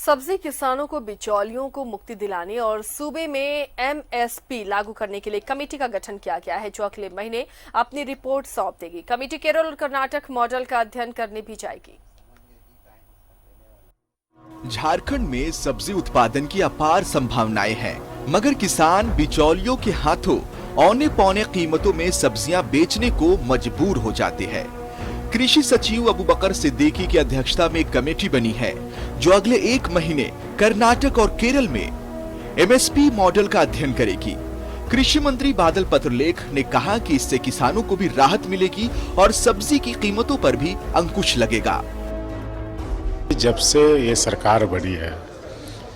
सब्जी किसानों को बिचौलियों को मुक्ति दिलाने और सूबे में एमएसपी लागू करने के लिए कमेटी का गठन किया गया है, जो अगले महीने अपनी रिपोर्ट सौंप देगी। कमेटी केरल और कर्नाटक मॉडल का अध्ययन करने भी जाएगी। झारखंड में सब्जी उत्पादन की अपार संभावनाएं हैं, मगर किसान बिचौलियों के हाथों औने पौने कीमतों में सब्जियां बेचने को मजबूर हो जाते हैं। कृषि सचिव अबू बकर सिद्दीकी की अध्यक्षता में एक कमेटी बनी है, जो अगले 1 महीने कर्नाटक और केरल में एमएसपी मॉडल का अध्ययन करेगी। कृषि मंत्री बादल पत्रलेख ने कहा कि इससे किसानों को भी राहत मिलेगी और सब्जी की कीमतों पर भी अंकुश लगेगा। जब से ये सरकार बनी है,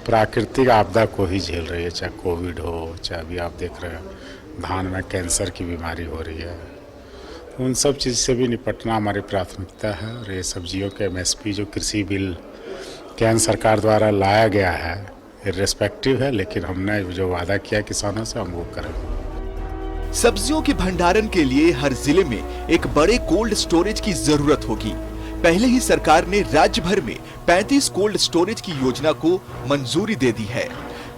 प्राकृतिक आपदा को ही झेल रही है, चाहे कोविड हो, चाहे अभी आप देख रहे हैं धान में कैंसर की बीमारी हो रही है। उन सब चीज़ से भी निपटना हमारी प्राथमिकता है और ये सब्जियों के एमएसपी जो कृषि बिल केंद्र सरकार द्वारा लाया गया है, इर्रेस्पेक्टिव है, लेकिन हमने जो वादा किया किसानों से हम वो करेंगे। सब्जियों के भंडारण के लिए हर जिले में एक बड़े कोल्ड स्टोरेज की जरूरत होगी। पहले ही सरकार ने राज्य भर में 35 कोल्ड स्टोरेज की योजना को मंजूरी दे दी है।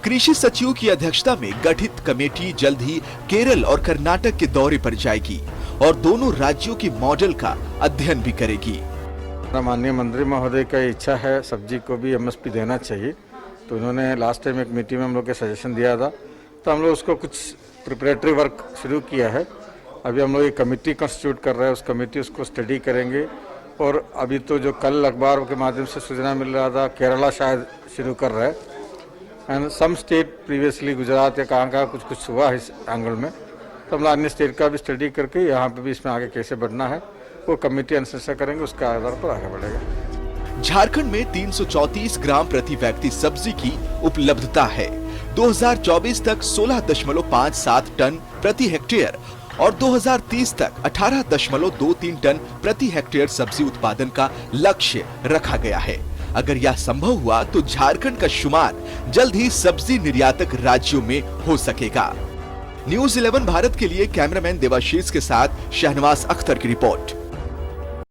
कृषि सचिव की अध्यक्षता में गठित कमेटी जल्द ही केरल और कर्नाटक के दौरे पर जाएगी और दोनों राज्यों के मॉडल का अध्ययन भी करेगी। माननीय मंत्री महोदय का इच्छा है सब्जी को भी एमएसपी देना चाहिए, तो उन्होंने लास्ट टाइम एक मीटिंग में हम लोग के सजेशन दिया था, तो हम लोग उसको कुछ प्रिपरेटरी वर्क शुरू किया है। अभी हम लोग एक कमेटी कंस्टिट्यूट कर रहे हैं, उस कमेटी उसको स्टडी करेंगे। और अभी तो जो कल अखबार के माध्यम से सूचना मिल रहा था, केरला शायद शुरू कर रहा है and some state previously Gujarat या कहाँ कुछ हुआ है इस एंगल में, तो हम लोग अन्य स्टेट का भी स्टडी करके यहाँ पे भी इसमें आगे कैसे बढ़ना है वो कमेटी अनुशंसा करेंगे, उसके आधार पर आगे बढ़ेगा। झारखंड में 334 ग्राम प्रति व्यक्ति सब्जी की उपलब्धता है। 2024 तक 16.57 टन प्रति हेक्टेयर और 2030 तक 18.23 टन प्रति हेक्टेयर सब्जी उत्पादन का लक्ष्य रखा गया है। अगर यह संभव हुआ तो झारखंड का शुमार जल्द ही सब्जी निर्यातक राज्यों में हो सकेगा। न्यूज़ 11 भारत के लिए कैमरामैन देवाशीष के साथ शहनवाज अख्तर की रिपोर्ट।